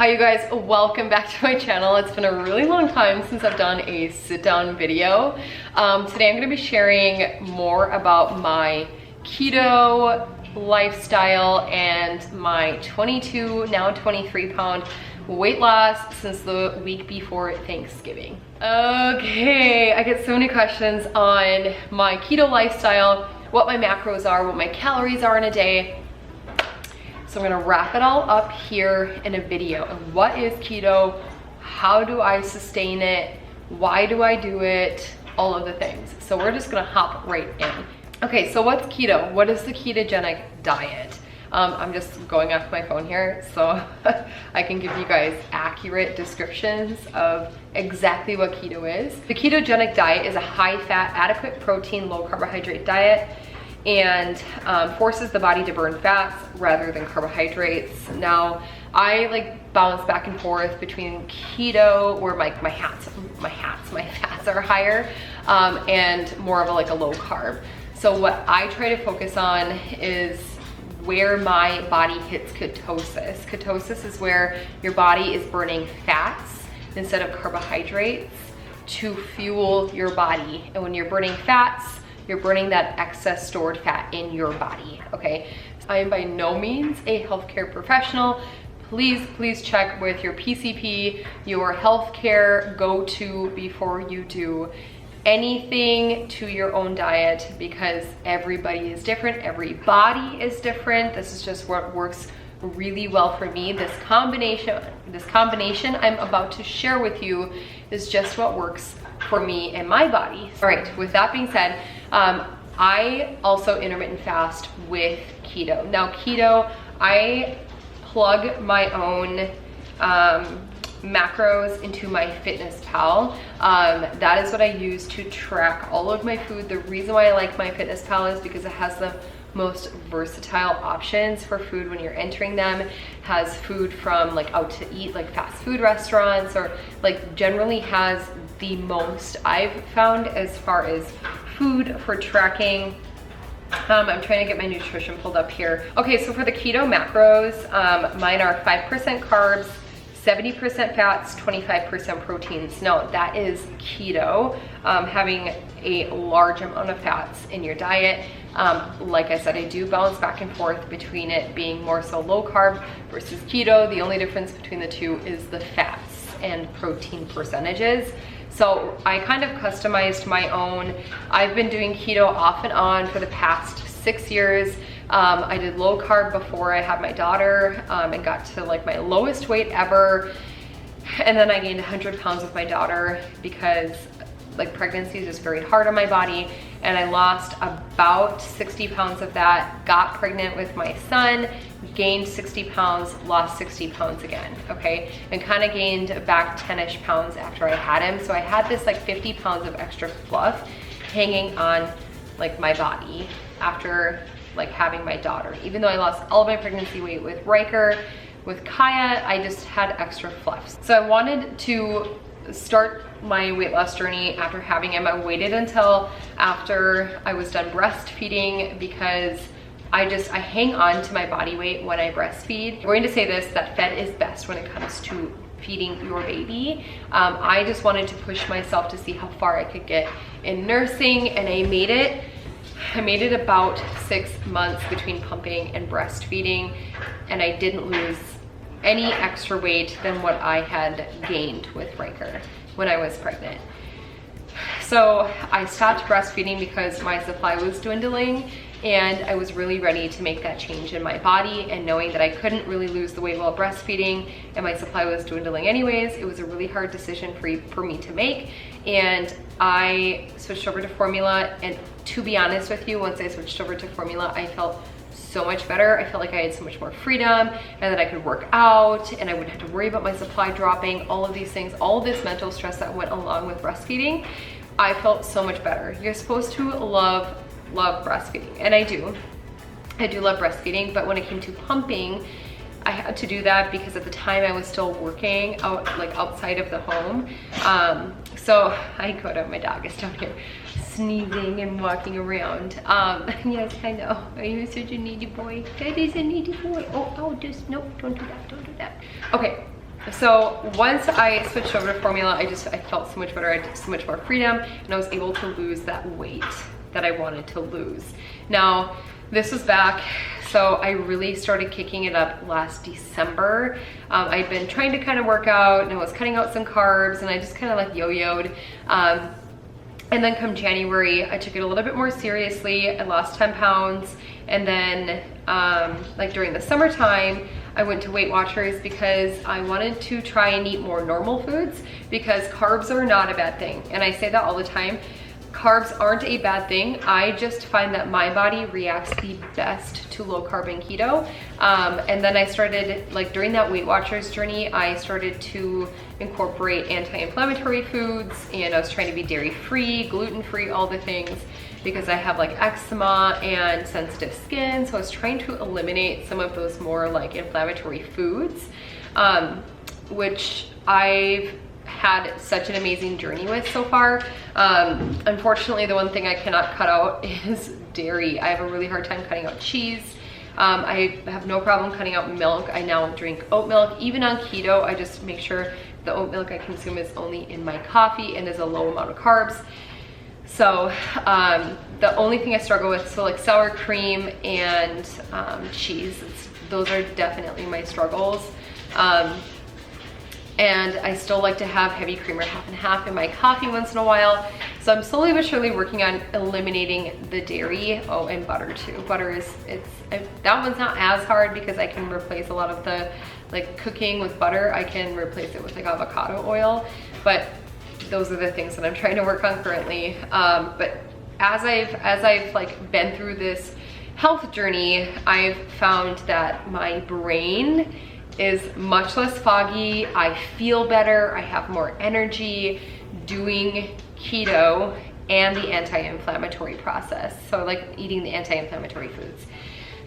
Hi you guys, welcome back to my channel. It's been a really long time since I've done a sit-down video. Today I'm going to be sharing more about my keto lifestyle and my 22, now 23 pound weight loss since the week before Thanksgiving. Okay, I get so many questions on my keto lifestyle, what my macros are, what my calories are in a day. So I'm gonna wrap it all up here in a video. And what is keto? How do I sustain it? Why do I do it? All of the things. So we're just gonna hop right in. Okay, so what's keto? What is the ketogenic diet? I'm just going off my phone here so I can give you guys accurate descriptions of exactly what keto is. The ketogenic diet is a high-fat, adequate protein, low-carbohydrate diet and forces the body to burn fats rather than carbohydrates. Now, I like bounce back and forth between keto, where my fats are higher, and more of a low carb. So what I try to focus on is where my body hits ketosis. Ketosis is where your body is burning fats instead of carbohydrates to fuel your body. And when you're burning fats, you're burning that excess stored fat in your body, okay? I am by no means a healthcare professional. Please check with your PCP, your healthcare go-to before you do anything to your own diet, because everybody is different, every body is different. This is just what works really well for me. This combination I'm about to share with you is just what works for me and my body. All right, with that being said, I also intermittent fast with keto. Now keto, I plug my own macros into MyFitnessPal. That is what I use to track all of my food. The reason why I like MyFitnessPal is because it has the most versatile options for food when you're entering them. Has food from out to eat, like fast food restaurants, or generally has the most I've found as far as food for tracking. I'm trying to get my nutrition pulled up here. Okay, so for the keto macros, mine are 5% carbs, 70% fats, 25% proteins. Now that is keto, having a large amount of fats in your diet. Like I said, I do bounce back and forth between it being more so low carb versus keto. The only difference between the two is the fats and protein percentages. So I kind of customized my own. I've been doing keto off and on for the past 6 years. I did low carb before I had my daughter, and got to my lowest weight ever. And then I gained 100 pounds with my daughter because pregnancy is just very hard on my body. And I lost about 60 pounds of that, got pregnant with my son, gained 60 pounds, lost 60 pounds again, okay? And kind of gained back 10-ish pounds after I had him. So I had this 50 pounds of extra fluff hanging on my body after having my daughter. Even though I lost all of my pregnancy weight with Riker, with Kaya, I just had extra fluffs. So I wanted to start my weight loss journey after having him. I waited until after I was done breastfeeding because I hang on to my body weight when I breastfeed. I'm going to say this, that fed is best when it comes to feeding your baby. I just wanted to push myself to see how far I could get in nursing, and I made it about 6 months between pumping and breastfeeding, and I didn't lose any extra weight than what I had gained with Riker when I was pregnant. So I stopped breastfeeding because my supply was dwindling, and I was really ready to make that change in my body. And knowing that I couldn't really lose the weight while breastfeeding and my supply was dwindling anyways, it was a really hard decision for me to make. And I switched over to formula, and to be honest with you, once I switched over to formula, I felt so much better. I felt like I had so much more freedom, and that I could work out, and I wouldn't have to worry about my supply dropping, all of these things, all of this mental stress that went along with breastfeeding. I felt so much better. You're supposed to love breastfeeding, and I do love breastfeeding, but when it came to pumping, I had to do that because at the time I was still working out outside of the home. So I go to, my dog is down here sneezing and walking around. Yes, I know. Are you such a needy boy? That is a needy boy. Oh, just, no, don't do that, don't do that. Okay, So once I switched over to formula, I felt so much better. I had so much more freedom, and I was able to lose that weight that I wanted to lose. Now, this was back, so I really started kicking it up last December. I'd been trying to kind of work out, and I was cutting out some carbs, and I just kind of like yo-yoed. And then come January, I took it a little bit more seriously. I lost 10 pounds. And then like during the summertime, I went to Weight Watchers because I wanted to try and eat more normal foods, because carbs are not a bad thing. And I say that all the time. Carbs aren't a bad thing. I just find that my body reacts the best to low carb and keto. And then I started, like during that Weight Watchers journey, I started to incorporate anti-inflammatory foods, and I was trying to be dairy free, gluten free, all the things, because I have like eczema and sensitive skin. So I was trying to eliminate some of those more like inflammatory foods, which I've had such an amazing journey with so far. Unfortunately, the one thing I cannot cut out is dairy. I have a really hard time cutting out cheese. I have no problem cutting out milk. I now drink oat milk. Even on keto, I just make sure the oat milk I consume is only in my coffee and is a low amount of carbs. So the only thing I struggle with, so like sour cream and cheese, those are definitely my struggles. And I still like to have heavy cream or half and half in my coffee once in a while. So I'm slowly but surely working on eliminating the dairy. Oh, and butter too. Butter is, that one's not as hard because I can replace a lot of the like cooking with butter. I can replace it with like avocado oil, but those are the things that I'm trying to work on currently. But as I've like been through this health journey, I've found that my brain is much less foggy. I feel better. I have more energy doing keto and the anti-inflammatory process. So like eating the anti-inflammatory foods.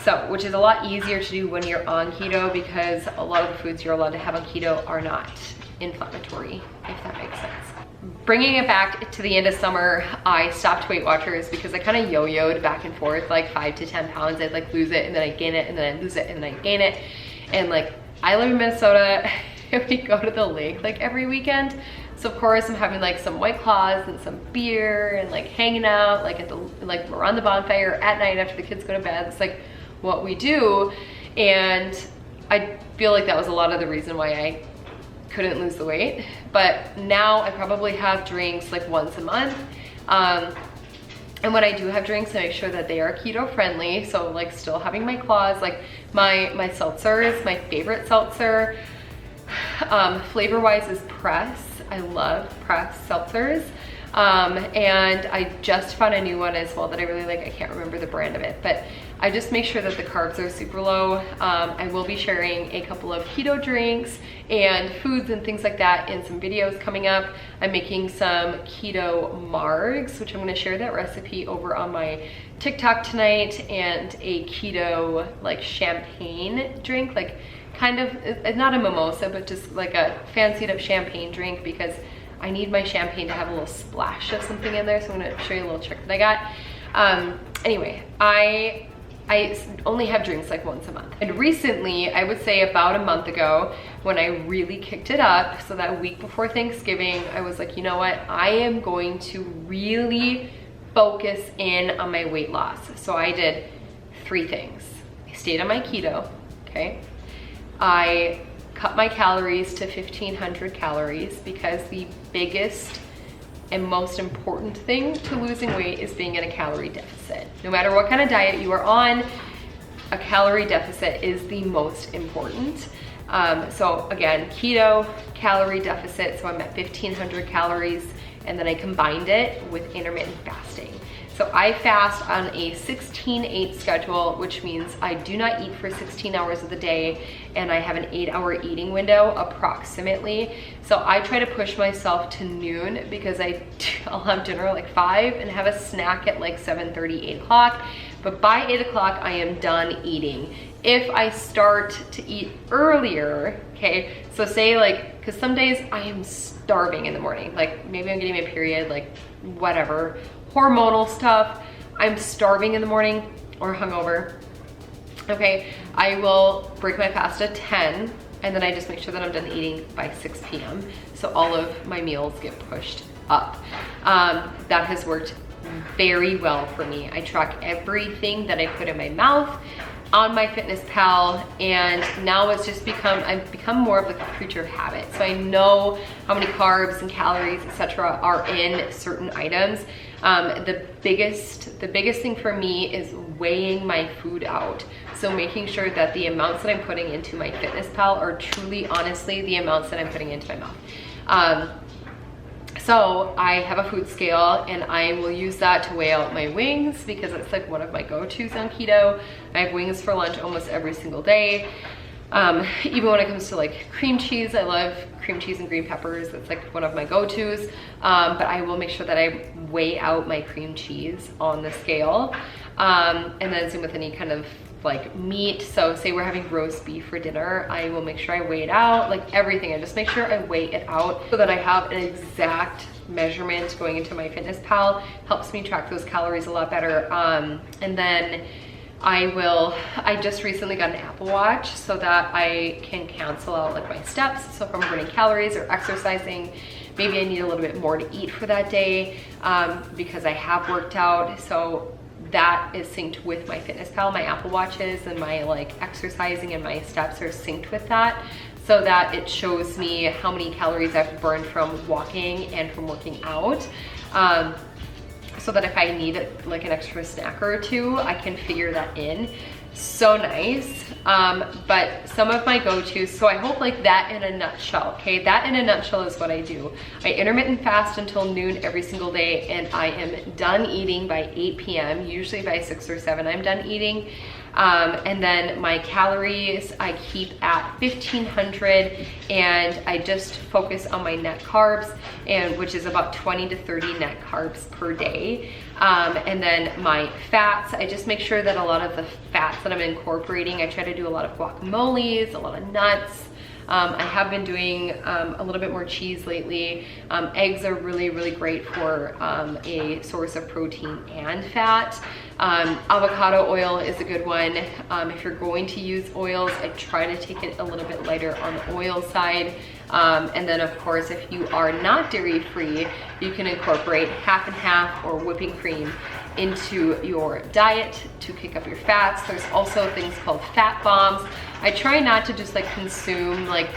So, which is a lot easier to do when you're on keto, because a lot of the foods you're allowed to have on keto are not inflammatory, if that makes sense. Bringing it back to the end of summer, I stopped Weight Watchers because I kind of yo-yoed back and forth, like 5 to 10 pounds. I'd like lose it and then I gain it and then I lose it and then I gain it. And like, I live in Minnesota and we go to the lake like every weekend. So of course I'm having like some White Claws and some beer and like hanging out like like around the bonfire at night after the kids go to bed. It's like what we do. And I feel like that was a lot of the reason why I couldn't lose the weight. But now I probably have drinks like once a month. And when I do have drinks, I make sure that they are keto friendly. So like still having my claws, like my seltzers, my favorite seltzer, flavor wise is Press. I love Press seltzers. And I just found a new one as well that I really like. I can't remember the brand of it, but I just make sure that the carbs are super low. I will be sharing a couple of keto drinks and foods and things like that in some videos coming up. I'm making some keto margs, which I'm gonna share that recipe over on my TikTok tonight, and a keto like champagne drink, like kind of, it's not a mimosa, but just like a fancied up champagne drink, because I need my champagne to have a little splash of something in there. So I'm gonna show you a little trick that I got. Anyway, I only have drinks like once a month. And recently, I would say about a month ago, when I really kicked it up, so that week before Thanksgiving, I was like, you know what? I am going to really focus in on my weight loss. So I did 3 things. I stayed on my keto, okay? I cut my calories to 1,500 calories, because the biggest and most important thing to losing weight is being in a calorie deficit. No matter what kind of diet you are on, a calorie deficit is the most important. So again, keto, calorie deficit, so I'm at 1,500 calories, and then I combined it with intermittent fasting. So I fast on a 16-8 schedule, which means I do not eat for 16 hours of the day, and I have an 8-hour eating window approximately. So I try to push myself to noon, because I'll have dinner at like 5 and have a snack at like 7:30, 8 o'clock. But by 8 o'clock, I am done eating. If I start to eat earlier, okay, so say like, because some days I am starving in the morning, like maybe I'm getting my period, like whatever, hormonal stuff, I'm starving in the morning or hungover, okay, I will break my fast at 10, And then I just make sure that I'm done eating by 6 p.m. So all of my meals get pushed up. That has worked very well for me. I track everything that I put in my mouth on MyFitnessPal, and now it's just I've become more of like a creature of habit. So I know how many carbs and calories, etc., are in certain items. The biggest thing for me is weighing my food out. So making sure that the amounts that I'm putting into MyFitnessPal are truly, honestly, the amounts that I'm putting into my mouth. So I have a food scale, and I will use that to weigh out my wings because it's like one of my go-tos on keto. I have wings for lunch almost every single day. Even when it comes to like cream cheese, I love cream cheese and green peppers. That's like one of my go-tos. But I will make sure that I weigh out my cream cheese on the scale. And then same with any kind of like meat. So say we're having roast beef for dinner, I will make sure I weigh it out, like everything. I just make sure I weigh it out so that I have an exact measurement going into MyFitnessPal. Helps me track those calories a lot better. And then I just recently got an Apple Watch so that I can cancel out like my steps. So if I'm burning calories or exercising, maybe I need a little bit more to eat for that day because I have worked out. So that is synced with MyFitnessPal. My Apple Watches and my like exercising and my steps are synced with that, so that it shows me how many calories I've burned from walking and from working out. So that if I need like an extra snack or two, I can figure that in. So nice. But some of my go-tos, so I hope like that in a nutshell, okay? That in a nutshell is what I do. I intermittent fast until noon every single day, and I am done eating by 8 p.m. Usually by 6 or 7 I'm done eating. And then my calories I keep at 1500, and I just focus on my net carbs, and which is about 20 to 30 net carbs per day. And then my fats, I just make sure that a lot of the fats that I'm incorporating, I try to do a lot of guacamoles, a lot of nuts. I have been doing a little bit more cheese lately. Eggs are really, really great for a source of protein and fat. Avocado oil is a good one. If you're going to use oils, I try to take it a little bit lighter on the oil side. And then of course, if you are not dairy free, you can incorporate half and half or whipping cream into your diet to kick up your fats. There's also things called fat bombs. I try not to just like consume like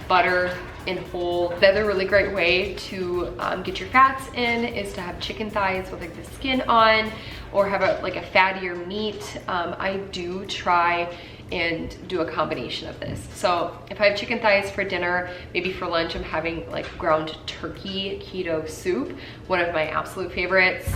butter in whole. The other really great way to get your fats in is to have chicken thighs with like the skin on, or have a fattier meat. I do try and do a combination of this. So if I have chicken thighs for dinner, maybe for lunch I'm having like ground turkey keto soup, one of my absolute favorites.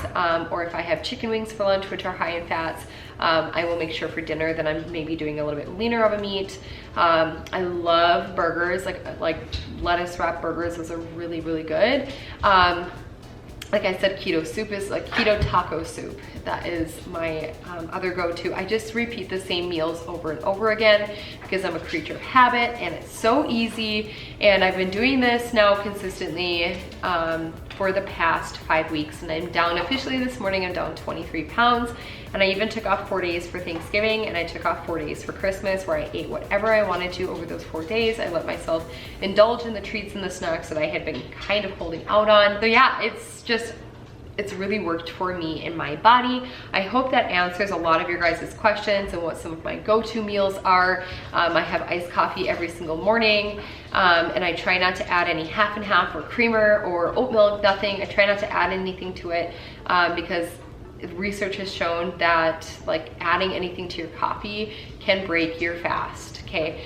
Or if I have chicken wings for lunch, which are high in fats, I will make sure for dinner that I'm maybe doing a little bit leaner of a meat. I love burgers, like lettuce wrap burgers. Those are really, really good. Like I said, keto soup is like keto taco soup. That is my other go-to. I just repeat the same meals over and over again because I'm a creature of habit, and it's so easy. And I've been doing this now consistently for the past 5 weeks, and I'm down officially this morning. I'm down 23 pounds. And I even took off 4 days for Thanksgiving, and I took off 4 days for Christmas, where I ate whatever I wanted to over those 4 days. I let myself indulge in the treats and the snacks that I had been kind of holding out on. So yeah, it's really worked for me in my body. I hope that answers a lot of your guys' questions and what some of my go-to meals are. I have iced coffee every single morning, and I try not to add any half and half or creamer or oat milk, nothing. I try not to add anything to it because research has shown that like adding anything to your coffee can break your fast, okay?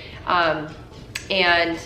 And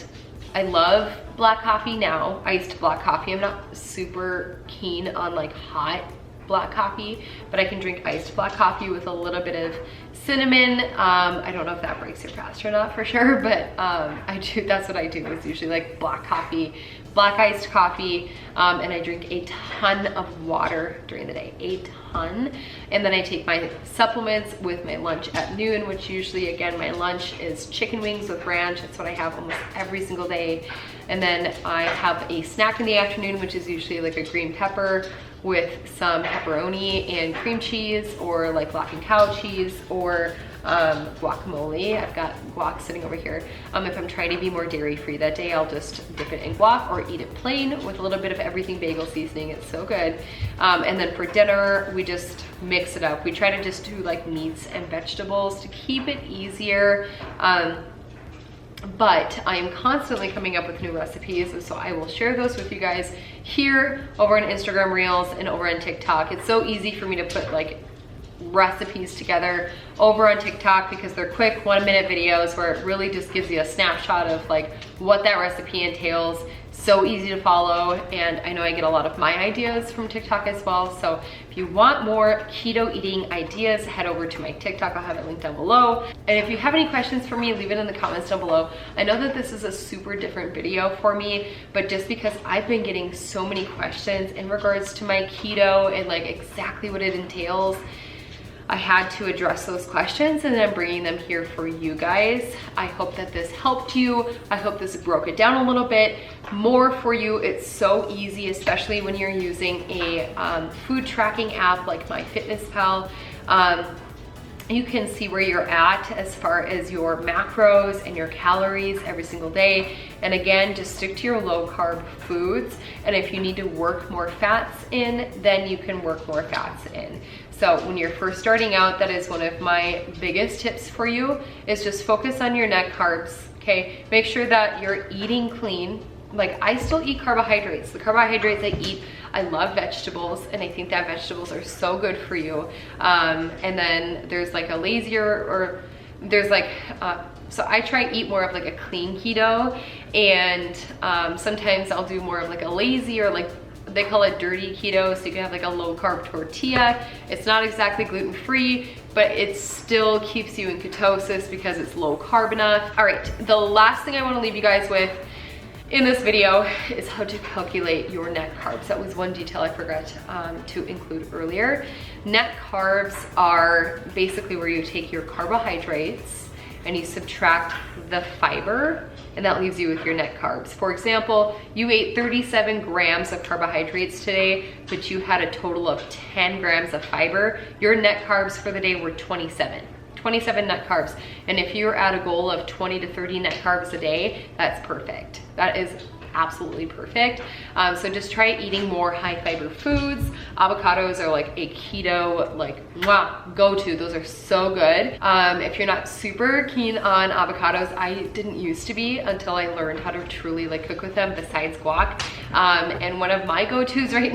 I love black coffee now, iced black coffee. I'm not super keen on like hot black coffee, but I can drink iced black coffee with a little bit of cinnamon. I don't know if that breaks your fast or not for sure, but I do. That's what I do. It's usually like black coffee, black iced coffee, and I drink a ton of water during the day, a ton. And then I take my supplements with my lunch at noon, which usually, again, my lunch is chicken wings with ranch. That's what I have almost every single day. And then I have a snack in the afternoon, which is usually like a green pepper with some pepperoni and cream cheese, or like Black and Cow cheese, or guacamole. I've got guac sitting over here. If I'm trying to be more dairy free that day, I'll just dip it in guac or eat it plain with a little bit of everything bagel seasoning. It's so good. And then for dinner, we just mix it up. We try to just do like meats and vegetables to keep it easier. But I am constantly coming up with new recipes, so I will share those with you guys here over on Instagram Reels and over on TikTok. It's so easy for me to put like recipes together over on TikTok because they're quick 1-minute videos where it really just gives you a snapshot of like what that recipe entails. So easy to follow, and I know I get a lot of my ideas from TikTok as well. So if you want more keto eating ideas, head over to my TikTok. I'll have it linked down below. And if you have any questions for me, leave it in the comments down below. I know that this is a super different video for me, but just because I've been getting so many questions in regards to my keto and like exactly what it entails, I had to address those questions, and I'm bringing them here for you guys. I hope that this helped you. I hope this broke it down a little bit more for you. It's so easy, especially when you're using a food tracking app like MyFitnessPal. You can see where you're at as far as your macros and your calories every single day. And again, just stick to your low carb foods. And if you need to work more fats in, then you can work more fats in. So when you're first starting out, that is one of my biggest tips for you, is just focus on your net carbs, okay? Make sure that you're eating clean. Like, I still eat carbohydrates. The carbohydrates I eat, I love vegetables, and I think that vegetables are so good for you. And then there's like a lazier, or there's like, so I try to eat more of like a clean keto, and sometimes I'll do more of like a lazy, or like they call it dirty keto, so you can have like a low carb tortilla. It's not exactly gluten free, but it still keeps you in ketosis because it's low carb enough. All right, the last thing I want to leave you guys with in this video is how to calculate your net carbs. That was one detail I forgot to include earlier. Net carbs are basically where you take your carbohydrates and you subtract the fiber, and that leaves you with your net carbs. For example, you ate 37 grams of carbohydrates today, but you had a total of 10 grams of fiber. Your net carbs for the day were 27 net carbs. And if you're at a goal of 20 to 30 net carbs a day, that's perfect. That is absolutely perfect. So just try eating more high fiber foods. Avocados are like a keto, like, go-to. Those are so good. If you're not super keen on avocados, I didn't used to be until I learned how to truly like cook with them besides guac. And one of my go-tos right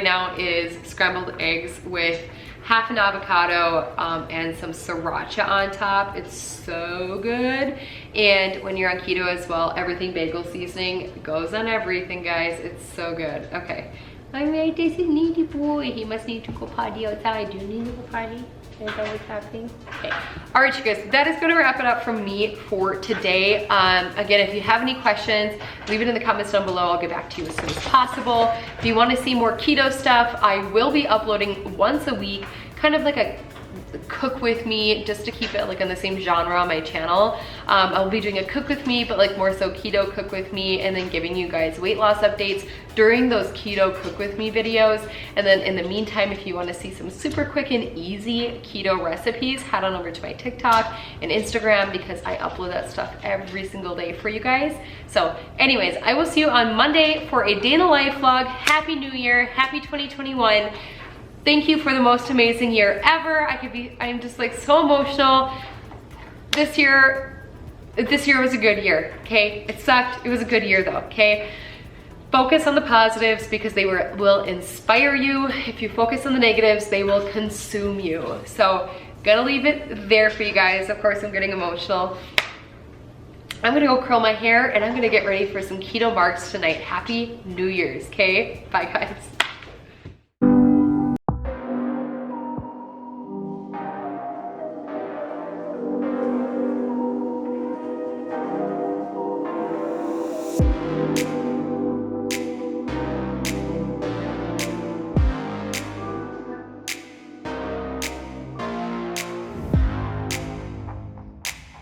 now, is scrambled eggs with half an avocado and some sriracha on top. It's so good. And when you're on keto as well, everything bagel seasoning goes on everything, guys. It's so good. Okay. I made this needy boy. He must need to go potty outside. Do you need to go potty? Is that what's happening? Okay. All right, you guys, that is gonna wrap it up from me for today. Again, if you have any questions, leave it in the comments down below. I'll get back to you as soon as possible. If you wanna see more keto stuff, I will be uploading once a week, kind of like a cook with me, just to keep it like in the same genre on my channel. I'll be doing a cook with me, but like more so keto cook with me, and then giving you guys weight loss updates during those keto cook with me videos. And then in the meantime, if you want to see some super quick and easy keto recipes, head on over to my TikTok and Instagram, because I upload that stuff every single day for you guys. So anyways, I will see you on Monday for a day in the life vlog. Happy New Year, happy 2021. Thank you for the most amazing year ever. I'm just like so emotional. This year was a good year, okay? It sucked, it was a good year though, okay? Focus on the positives, because they will inspire you. If you focus on the negatives, they will consume you. So, gonna leave it there for you guys. Of course, I'm getting emotional. I'm gonna go curl my hair, and I'm gonna get ready for some keto marks tonight. Happy New Year's, okay? Bye, guys.